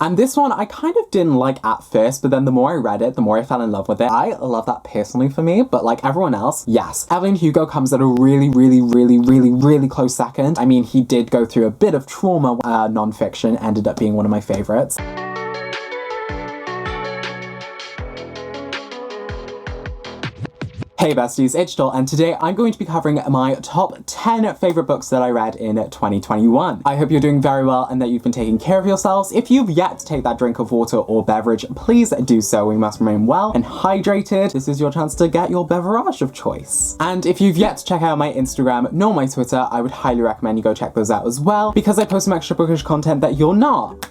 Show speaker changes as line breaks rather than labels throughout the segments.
And this one I kind of didn't like at first, but then the more I read it, the more I fell in love with it. I love that personally for me, but like everyone else, yes. Evelyn Hugo comes at a really close second. I mean, he did go through a bit of trauma. Non-fiction ended up being one of my favorites. Hey besties, it's Joel, and today I'm going to be covering my top 10 favourite books that I read in 2021. I hope you're doing very well and that you've been taking care of yourselves. If you've yet to take that drink of water or beverage, please do so. We must remain well and hydrated. This is your chance to get your beverage of choice. And if you've yet to check out my Instagram nor my Twitter, I would highly recommend you go check those out as well, because I post some extra bookish content that you're not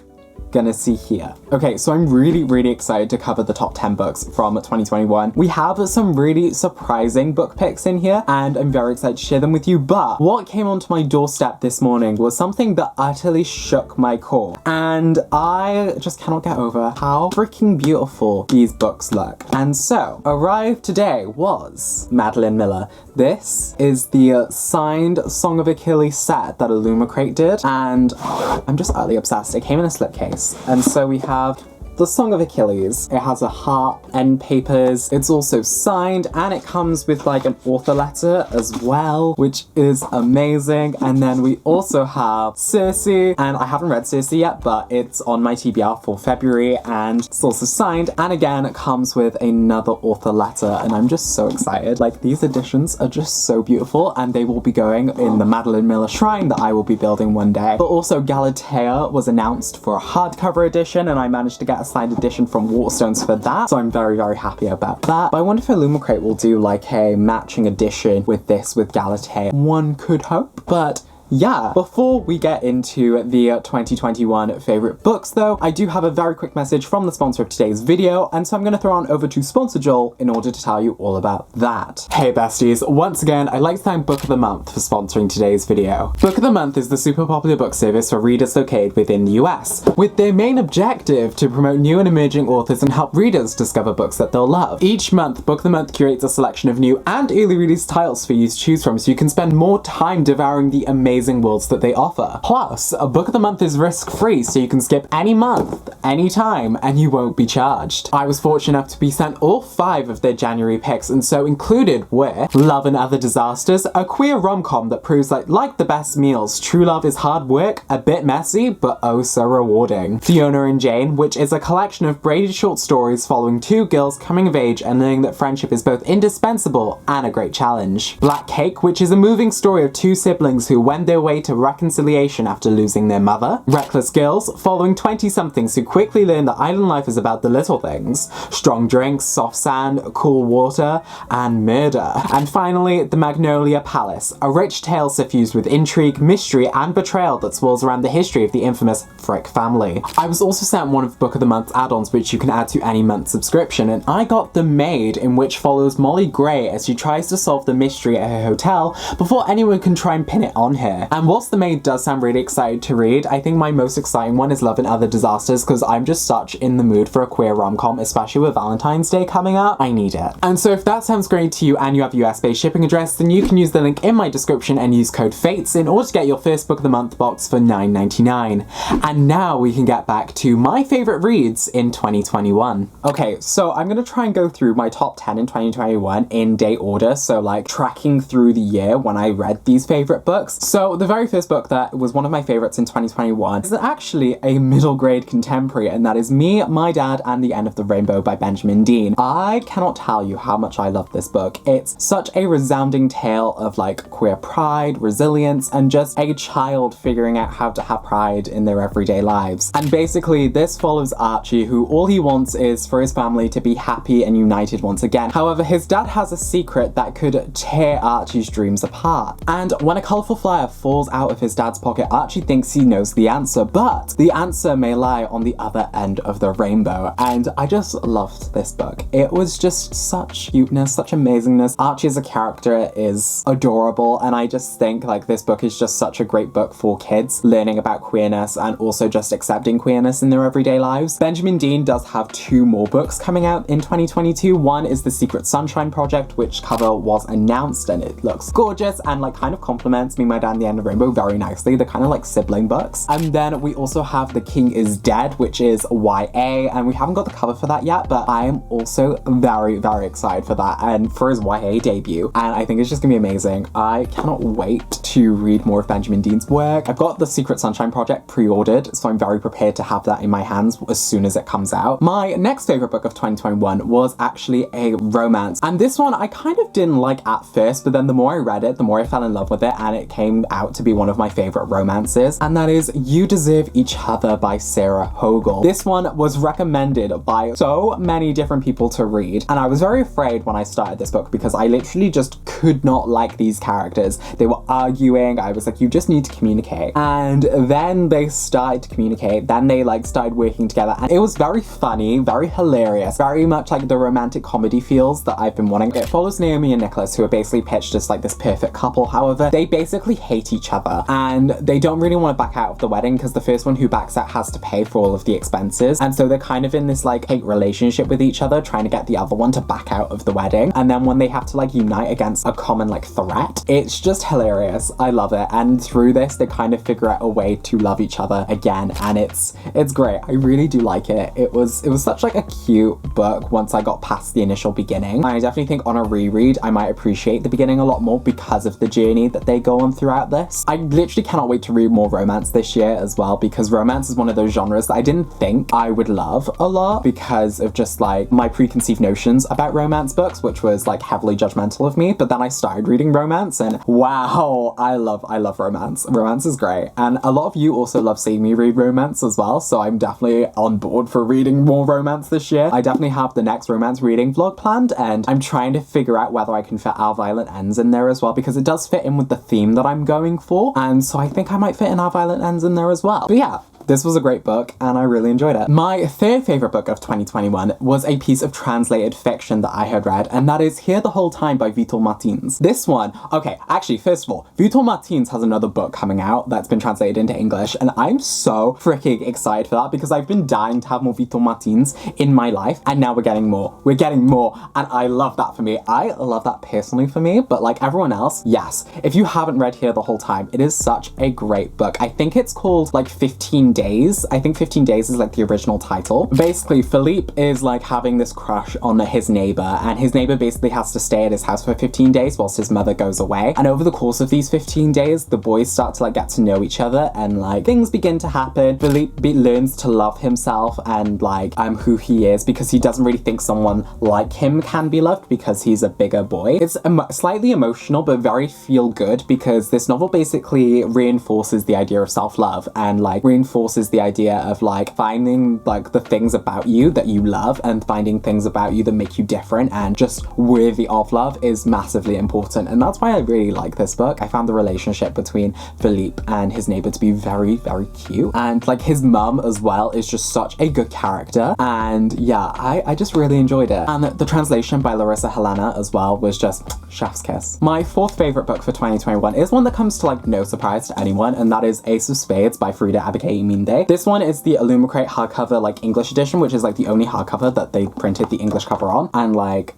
gonna see here. Okay, so I'm really excited to cover the top 10 books from 2021. We have some really surprising book picks in here, and I'm very excited to share them with you, but what came onto my doorstep this morning was something that utterly shook my core, and I just cannot get over how freaking beautiful these books look. And so, arrived today was Madeline Miller. This is the signed Song of Achilles set that Illumicrate did, and I'm just utterly obsessed. It came in a slipcase. And so we have the Song of Achilles. It has a heart, end papers. It's also signed, and it comes with like an author letter as well, which is amazing. And then we also have Circe, and I haven't read Circe yet, but it's on my TBR for February, and it's also signed. And again, it comes with another author letter, and I'm just so excited. Like, these editions are just so beautiful, and they will be going in the Madeline Miller shrine that I will be building one day. But also Galatea was announced for a hardcover edition, and I managed to get a signed edition from Waterstones for that, so I'm very happy about that. But I wonder if Illumicrate will do like a matching edition with this with Galatea. One could hope, but yeah. Before we get into the 2021 favourite books though, I do have a very quick message from the sponsor of today's video, and so I'm going to throw on over to sponsor Joel in order to tell you all about that. Hey besties, once again I'd like to thank Book of the Month for sponsoring today's video. Book of the Month is the super popular book service for readers located within the US, with their main objective to promote new and emerging authors and help readers discover books that they'll love. Each month, Book of the Month curates a selection of new and early release titles for you to choose from, so you can spend more time devouring the amazing worlds that they offer. Plus, a Book of the Month is risk-free, so you can skip any month, anytime, and you won't be charged. I was fortunate enough to be sent all 5 of their January picks, and so included were Love and Other Disasters, a queer rom-com that proves that, like the best meals, true love is hard work, a bit messy, but oh so rewarding. Fiona and Jane, which is a collection of braided short stories following 2 girls coming of age and learning that friendship is both indispensable and a great challenge. Black Cake, which is a moving story of 2 siblings who wend their way to reconciliation after losing their mother. Reckless Girls, following 20-somethings who quickly learn that island life is about the little things. Strong drinks, soft sand, cool water, and murder. And finally, The Magnolia Palace, a rich tale suffused with intrigue, mystery, and betrayal that swirls around the history of the infamous Frick family. I was also sent one of Book of the Month add-ons, which you can add to any month subscription, and I got The Maid, in which follows Molly Gray as she tries to solve the mystery at her hotel before anyone can try and pin it on her. And whilst The Maid does sound really excited to read, I think my most exciting one is Love and Other Disasters, because I'm just such in the mood for a queer rom-com, especially with Valentine's Day coming up. I need it. And so if that sounds great to you and you have a US-based shipping address, then you can use the link in my description and use code FATES in order to get your first Book of the Month box for $9.99. And now we can get back to my favourite reads in 2021. Okay, so I'm gonna try and go through my top 10 in 2021 in date order, so like tracking through the year when I read these favourite books. So the very first book that was one of my favourites in 2021 is actually a middle grade contemporary, and that is Me, My Dad, and the End of the Rainbow by Benjamin Dean. I cannot tell you how much I love this book. It's such a resounding tale of like queer pride, resilience, and just a child figuring out how to have pride in their everyday lives. And basically this follows Archie, who all he wants is for his family to be happy and united once again. However, his dad has a secret that could tear Archie's dreams apart. And when a colourful flyer falls out of his dad's pocket, Archie thinks he knows the answer, but the answer may lie on the other end of the rainbow. And I just loved this book. It was just such cuteness, such amazingness. Archie as a character is adorable, and I just think like this book is just such a great book for kids learning about queerness and also just accepting queerness in their everyday lives. Benjamin Dean does have 2 more books coming out in 2022. One is The Secret Sunshine Project, which cover was announced, and it looks gorgeous and like kind of compliments Me, My Dad, and The End of Rainbow very nicely. They're kind of like sibling books. And then we also have The King is Dead, which is YA, and we haven't got the cover for that yet, but I am also very, very excited for that and for his YA debut. And I think it's just gonna be amazing. I cannot wait to read more of Benjamin Dean's work. I've got The Secret Sunshine Project pre-ordered, so I'm very prepared to have that in my hands as soon as it comes out. My next favorite book of 2021 was actually a romance, and this one I kind of didn't like at first, but then the more I read it, the more I fell in love with it, and it came out to be one of my favorite romances, and that is You Deserve Each Other by Sarah Hogle. This one was recommended by so many different people to read, and I was very afraid when I started this book because I literally just could not like these characters. They were arguing. I was like, you just need to communicate. And then they started to communicate. Then they like started working together, and it was very funny, very hilarious, very much like the romantic comedy feels that I've been wanting. It follows Naomi and Nicholas, who are basically pitched as like this perfect couple. However, they basically hate each other, and they don't really want to back out of the wedding because the first one who backs out has to pay for all of the expenses. And so they're kind of in this like hate relationship with each other, trying to get the other one to back out of the wedding. And then when they have to like unite against a common like threat, it's just hilarious. I love it. And through this, they kind of figure out a way to love each other again, and it's great. I really do like it. It was such like a cute book once I got past the initial beginning. I definitely think on a reread, I might appreciate the beginning a lot more because of the journey that they go on throughout this. I literally cannot wait to read more romance this year as well, because romance is one of those genres that I didn't think I would love a lot because of just like my preconceived notions about romance books, which was like heavily judgmental of me. But then I started reading romance, and wow, I love romance. Romance is great. And a lot of you also love seeing me read romance as well, so I'm definitely on board for reading more romance this year. I definitely have the next romance reading vlog planned, and I'm trying to figure out whether I can fit Our Violent Ends in there as well, because it does fit in with the theme that I'm going for, and so I think I might fit in Our Violent Ends in there as well. But yeah, this was a great book and I really enjoyed it. My third favorite book of 2021 was a piece of translated fiction that I had read, and that is Here the Whole Time by Vitor Martins. This one, okay, actually, first of all, Vitor Martins has another book coming out that's been translated into English, and I'm so freaking excited for that because I've been dying to have more Vitor Martins in my life, and now we're getting more. We're getting more, and I love that for me. I love that personally for me, but like everyone else, yes. If you haven't read Here the Whole Time, it is such a great book. I think it's called like 15 Days. I think 15 Days is like the original title. Basically, Philippe is like having this crush on his neighbor, and his neighbor basically has to stay at his house for 15 days whilst his mother goes away. And over the course of these 15 days, the boys start to like get to know each other, and like things begin to happen. Philippe learns to love himself and like who he is, because he doesn't really think someone like him can be loved because he's a bigger boy. It's slightly emotional but very feel good, because this novel basically reinforces the idea of self-love and like reinforces the idea of like finding like the things about you that you love and finding things about you that make you different and just worthy of love is massively important. And that's why I really like this book. I found the relationship between Philippe and his neighbor to be very, very cute, and like his mum as well is just such a good character, and yeah, I just really enjoyed it. And the translation by Larissa Helena as well was just chef's kiss. My fourth favorite book for 2021 is one that comes to like no surprise to anyone, and that is Ace of Spades by Frida Abike-Iminde. This one is the Illumicrate hardcover like English edition, which is like the only hardcover that they printed the English cover on, and like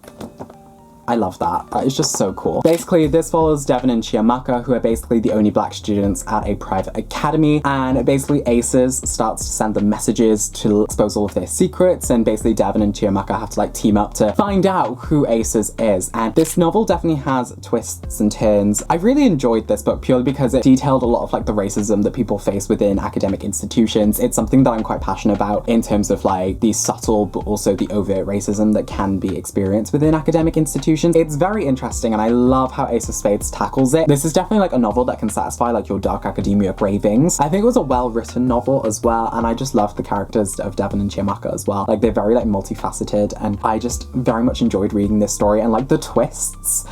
I love that. That is just so cool. Basically, this follows Devon and Chiamaka, who are basically the only black students at a private academy, and basically Aces starts to send them messages to expose all of their secrets, and basically Devon and Chiamaka have to like team up to find out who Aces is. And this novel definitely has twists and turns. I really enjoyed this book purely because it detailed a lot of like the racism that people face within academic institutions. It's something that I'm quite passionate about in terms of like the subtle but also the overt racism that can be experienced within academic institutions. It's very interesting, and I love how Ace of Spades tackles it. This is definitely like a novel that can satisfy like your dark academia cravings. I think it was a well-written novel as well, and I just love the characters of Devon and Chiamaka as well. Like they're very like multifaceted, and I just very much enjoyed reading this story, and like the twists,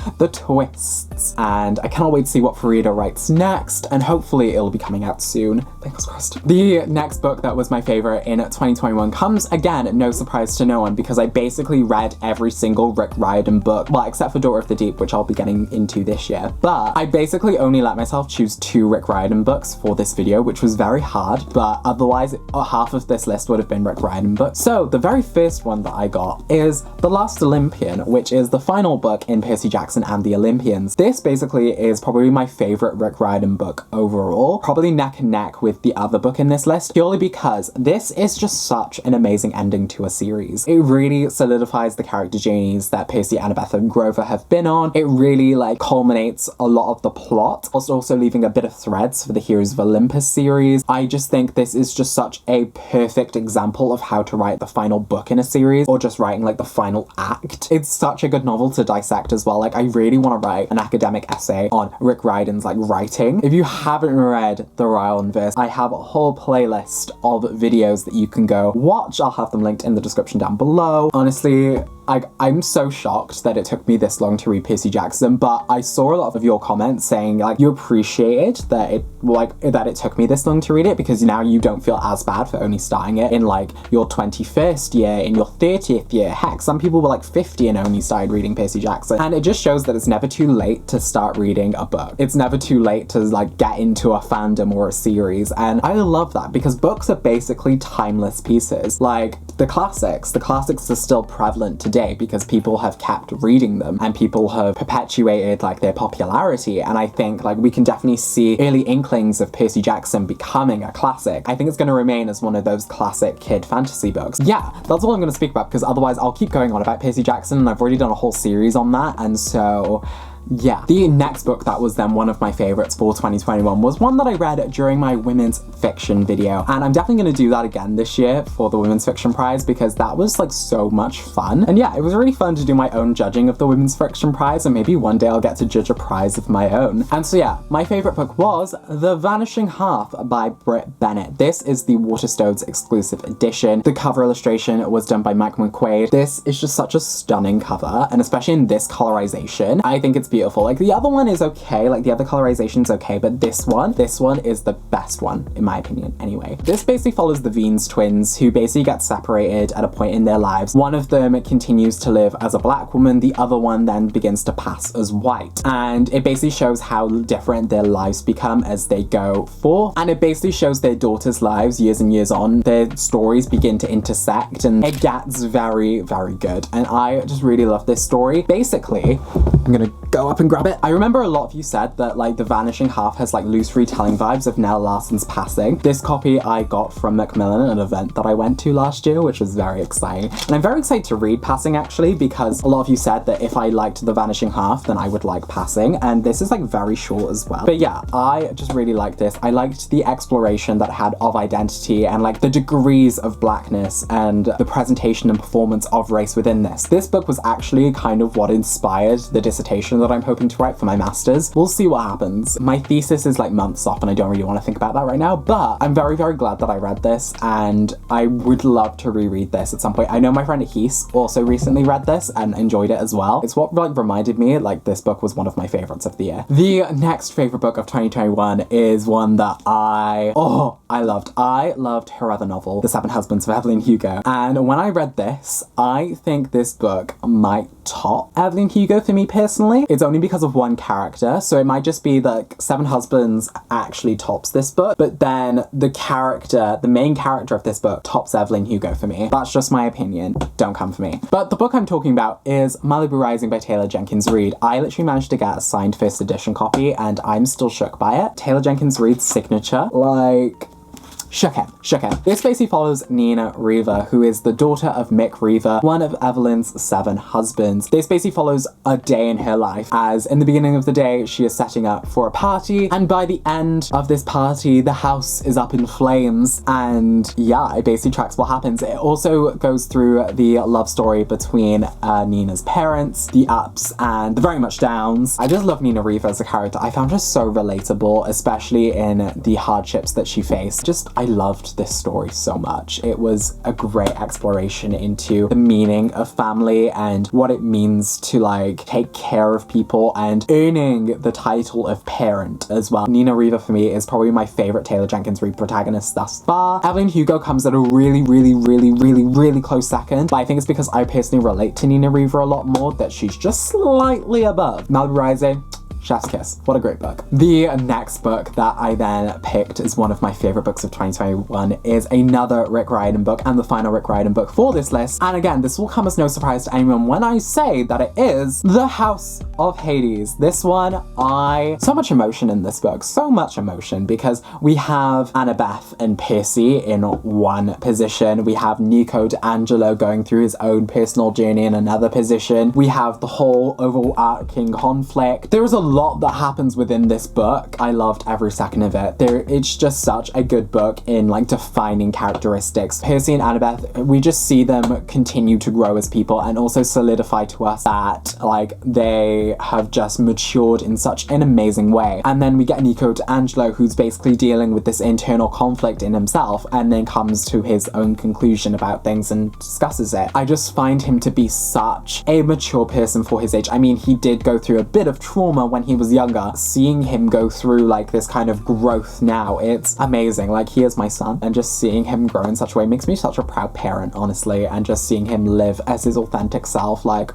and I cannot wait to see what Farida writes next, and hopefully it'll be coming out soon. Fingers crossed. The next book that was my favorite in 2021 comes, again, no surprise to no one, because I basically read every single Rick Riordan book well, except for Daughter of the Deep, which I'll be getting into this year. But I basically only let myself choose 2 Rick Riordan books for this video, which was very hard, but otherwise half of this list would have been Rick Riordan books. So the very first one that I got is The Last Olympian, which is the final book in Percy Jackson and the Olympians. This basically is probably my favorite Rick Riordan book overall, probably neck and neck with the other book in this list, purely because this is just such an amazing ending to a series. It really solidifies the character journeys that Percy, Annabeth, and Grover have been on. It really like culminates a lot of the plot, whilst also leaving a bit of threads for the Heroes of Olympus series. I just think this is just such a perfect example of how to write the final book in a series, or just writing like the final act. It's such a good novel to dissect as well. Like, I really want to write an academic essay on Rick Riordan's like writing. If you haven't read The Riolenverse, I have a whole playlist of videos that you can go watch. I'll have them linked in the description down below. Honestly, I'm so shocked that it took me this long to read Percy Jackson, but I saw a lot of your comments saying like you appreciated that it took me this long to read it, because now you don't feel as bad for only starting it in like your 21st year, in your 30th year. Heck, some people were like 50 and only started reading Percy Jackson. And it just shows that it's never too late to start reading a book. It's never too late to like get into a fandom or a series. And I love that, because books are basically timeless pieces. Like the classics are still prevalent today because people have kept reading them and people have perpetuated like their popularity. And I think like we can definitely see early inklings of Percy Jackson becoming a classic. I think it's going to remain as one of those classic kid fantasy books. Yeah, that's all I'm going to speak about, because otherwise I'll keep going on about Percy Jackson, and I've already done a whole series on that. And so yeah, the next book that was then one of my favorites for 2021 was one that I read during my women's fiction video, and I'm definitely going to do that again this year for the Women's Fiction Prize, because that was like so much fun. And yeah, it was really fun to do my own judging of the Women's Fiction Prize, and maybe one day I'll get to judge a prize of my own. And so yeah, my favorite book was The Vanishing Half by Brit Bennett. This is the Waterstones exclusive edition. The cover illustration was done by Mike McQuaid. This is just such a stunning cover, and especially in this colorization, I think it's beautiful. Like the other one is okay, like the other colorization's okay, but this one is the best one in my opinion anyway. This basically follows the Veens twins, who basically get separated at a point in their lives. One of them continues to live as a black woman, the other one then begins to pass as white, and it basically shows how different their lives become as they go forth, and it basically shows their daughters' lives years and years on. Their stories begin to intersect, and it gets very, very good, and I just really love this story. Basically, I'm gonna go up and grab it. I remember a lot of you said that like The Vanishing Half has like loose retelling vibes of Nell Larson's Passing. This copy I got from Macmillan at an event that I went to last year, which was very exciting. And I'm very excited to read Passing actually, because a lot of you said that if I liked The Vanishing Half, then I would like Passing, and this is like very short as well. But yeah, I just really liked this. I liked the exploration that it had of identity and like the degrees of blackness and the presentation and performance of race within this. This book was actually kind of what inspired the dissertation that I'm hoping to write for my master's. We'll see what happens. My thesis is like months off and I don't really want to think about that right now, but I'm very, very glad that I read this, and I would love to reread this at some point. I know my friend Heath also recently read this and enjoyed it as well. It's what like reminded me like this book was one of my favorites of the year. The next favorite book of 2021 is one that I loved. I loved her other novel, The Seven Husbands of Evelyn Hugo, and when I read this, I think this book might top Evelyn Hugo for me personally. It's only because of one character, so it might just be that Seven Husbands actually tops this book, but then the main character of this book tops Evelyn Hugo for me. That's just my opinion. Don't come for me. But the book I'm talking about is Malibu Rising by Taylor Jenkins Reid. I literally managed to get a signed first edition copy and I'm still shook by it. Taylor Jenkins Reid's signature, like, shook him. This basically follows Nina Reaver, who is the daughter of Mick Reaver, one of Evelyn's 7 husbands. This basically follows a day in her life, as in the beginning of the day, she is setting up for a party, and by the end of this party, the house is up in flames, and yeah, it basically tracks what happens. It also goes through the love story between Nina's parents, the ups and the very much downs. I just love Nina Reaver as a character. I found her so relatable, especially in the hardships that she faced. I loved this story so much. It was a great exploration into the meaning of family and what it means to like take care of people and earning the title of parent as well. Nina Riva for me is probably my favorite Taylor Jenkins Reid protagonist thus far. Evelyn Hugo comes at a really close second, but I think it's because I personally relate to Nina Riva a lot more that she's just slightly above. Malibu Rising, chef's kiss. What a great book. The next book that I then picked as one of my favorite books of 2021 is another Rick Riordan book and the final Rick Riordan book for this list. And again, this will come as no surprise to anyone when I say that it is The House of Hades. This one, so much emotion in this book, so much emotion, because we have Annabeth and Percy in one position. We have Nico D'Angelo going through his own personal journey in another position. We have the whole overarching conflict. There is a lot that happens within this book. I loved every second of it. It's just such a good book in like defining characteristics. Percy and Annabeth, we just see them continue to grow as people and also solidify to us that like they have just matured in such an amazing way. And then we get Nico D'Angelo, who's basically dealing with this internal conflict in himself and then comes to his own conclusion about things and discusses it. I just find him to be such a mature person for his age. I mean, he did go through a bit of trauma when he was younger. Seeing him go through like this kind of growth now, it's amazing. Like, he is my son, and just seeing him grow in such a way makes me such a proud parent, honestly, and just seeing him live as his authentic self, like,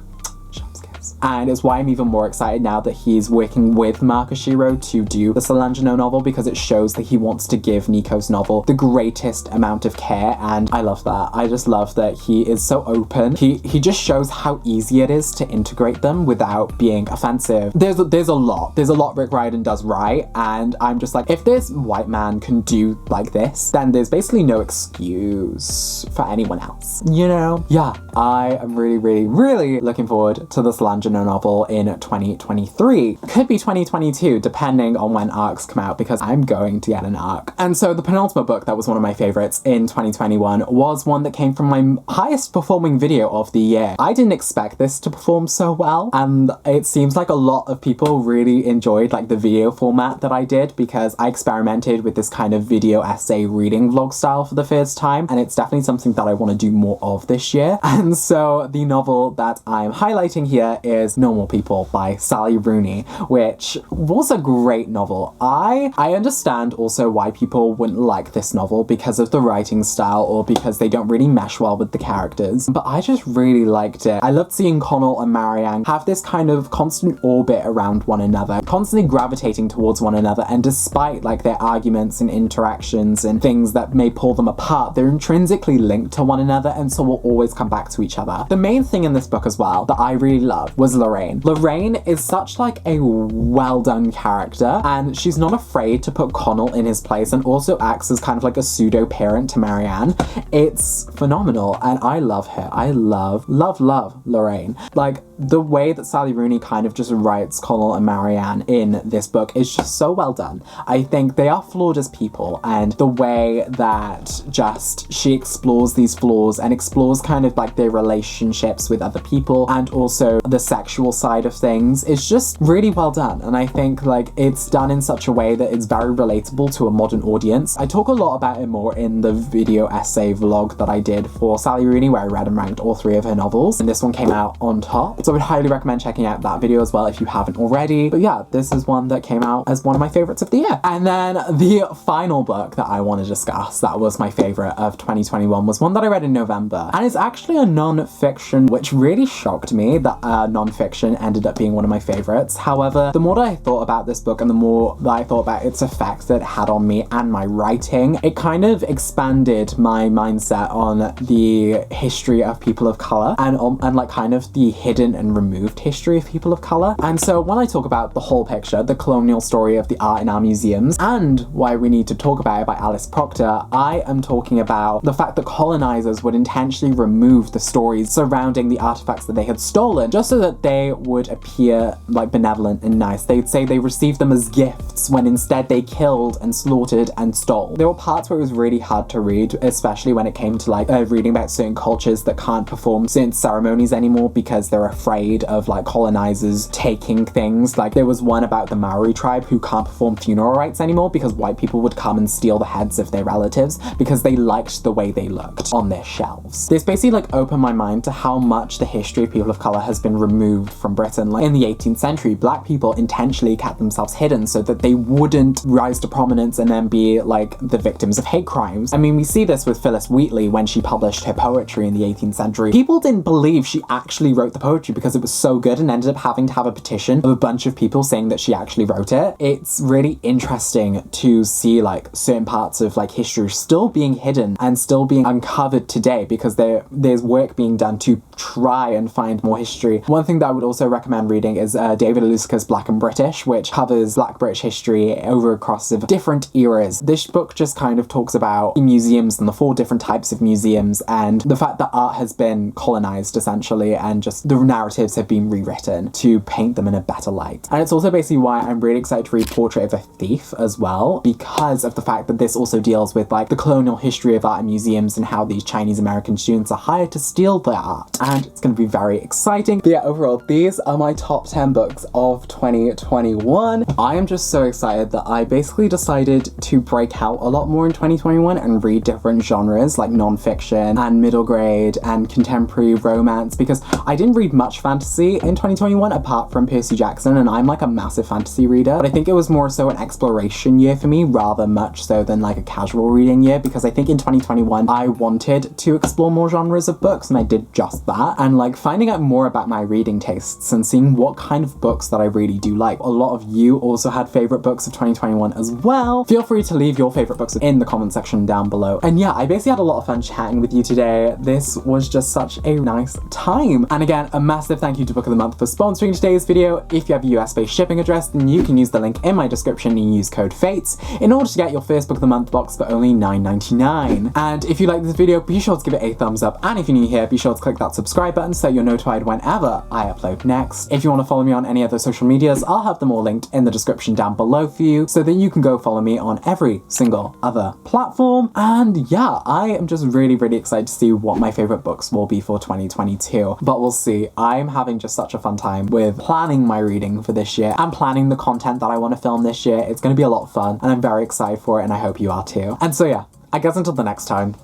and it's why I'm even more excited now that he's working with Mark Oshiro to do the Solangino novel, because it shows that he wants to give Nico's novel the greatest amount of care, and I love that. I just love that he is so open. He just shows how easy it is to integrate them without being offensive. There's a lot Rick Riordan does right, and I'm just like, if this white man can do like this, then there's basically no excuse for anyone else, you know? Yeah, I am really looking forward to the Solangino novel in 2023. Could be 2022, depending on when arcs come out, because I'm going to get an arc. And so the penultimate book that was one of my favorites in 2021 was one that came from my highest performing video of the year. I didn't expect this to perform so well, and it seems like a lot of people really enjoyed like the video format that I did, because I experimented with this kind of video essay reading vlog style for the first time, and it's definitely something that I want to do more of this year. And so the novel that I'm highlighting here is Normal People by Sally Rooney, which was a great novel. I understand also why people wouldn't like this novel because of the writing style or because they don't really mesh well with the characters, but I just really liked it. I loved seeing Connell and Marianne have this kind of constant orbit around one another, constantly gravitating towards one another, and despite like their arguments and interactions and things that may pull them apart, they're intrinsically linked to one another and so will always come back to each other. The main thing in this book as well that I really loved was Lorraine. Lorraine is such like a well done character, and she's not afraid to put Connell in his place and also acts as kind of like a pseudo parent to Marianne. It's phenomenal, and I love her. I love Lorraine. Like, the way that Sally Rooney kind of just writes Connell and Marianne in this book is just so well done. I think they are flawed as people, and the way that just she explores these flaws and explores kind of like their relationships with other people and also the sexual side of things is just really well done. And I think like it's done in such a way that it's very relatable to a modern audience. I talk a lot about it more in the video essay vlog that I did for Sally Rooney, where I read and ranked all 3 of her novels, and this one came out on top. So I would highly recommend checking out that video as well if you haven't already. But yeah, this is one that came out as one of my favorites of the year. And then the final book that I want to discuss that was my favorite of 2021 was one that I read in November. And it's actually a non-fiction, which really shocked me that non-fiction ended up being one of my favorites. However, the more that I thought about this book and the more that I thought about its effects that it had on me and my writing, it kind of expanded my mindset on the history of people of color and like kind of the hidden and removed history of people of color. And so when I talk about the whole picture, the colonial story of the art in our museums, and Why We Need to Talk About It by Alice Proctor, I am talking about the fact that colonizers would intentionally remove the stories surrounding the artifacts that they had stolen just so that they would appear like benevolent and nice. They'd say they received them as gifts when instead they killed and slaughtered and stole. There were parts where it was really hard to read, especially when it came to like reading about certain cultures that can't perform certain ceremonies anymore because they're afraid afraid of like colonizers taking things. Like there was one about the Maori tribe who can't perform funeral rites anymore because white people would come and steal the heads of their relatives because they liked the way they looked on their shelves. This basically like opened my mind to how much the history of people of color has been removed from Britain. Like in the 18th century, black people intentionally kept themselves hidden so that they wouldn't rise to prominence and then be like the victims of hate crimes. I mean, we see this with Phillis Wheatley when she published her poetry in the 18th century. People didn't believe she actually wrote the poetry because it was so good and ended up having to have a petition of a bunch of people saying that she actually wrote it. It's really interesting to see like certain parts of like history still being hidden and still being uncovered today because there's work being done to try and find more history. One thing that I would also recommend reading is David Aluska's Black and British, which covers Black British history over across of different eras. This book just kind of talks about museums and the 4 different types of museums and the fact that art has been colonized essentially and just the narratives have been rewritten to paint them in a better light. And it's also basically why I'm really excited to read Portrait of a Thief as well, because of the fact that this also deals with like the colonial history of art and museums and how these Chinese American students are hired to steal their art. And it's going to be very exciting. But yeah, overall, these are my top 10 books of 2021. I am just so excited that I basically decided to break out a lot more in 2021 and read different genres like non-fiction and middle grade and contemporary romance, because I didn't read much fantasy in 2021 apart from Percy Jackson, and I'm like a massive fantasy reader, but I think it was more so an exploration year for me rather much so than like a casual reading year, because I think in 2021 I wanted to explore more genres of books and I did just that, and like finding out more about my reading tastes and seeing what kind of books that I really do like. A lot of you also had favorite books of 2021 as well. Feel free to leave your favorite books in the comment section down below. And yeah, I basically had a lot of fun chatting with you today. This was just such a nice time. And again, a massive thank you to Book of the Month for sponsoring today's video. If you have a US-based shipping address, then you can use the link in my description and use code FATES in order to get your first Book of the Month box for only $9.99. And if you like this video, be sure to give it a thumbs up. And if you're new here, be sure to click that subscribe button so you're notified whenever I upload next. If you want to follow me on any other social medias, I'll have them all linked in the description down below for you so that you can go follow me on every single other platform. And yeah, I am just really, really excited to see what my favorite books will be for 2022. But we'll see. I'm having just such a fun time with planning my reading for this year and planning the content that I want to film this year. It's going to be a lot of fun and I'm very excited for it, and I hope you are too. And so yeah, I guess until the next time,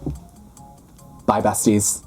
bye besties.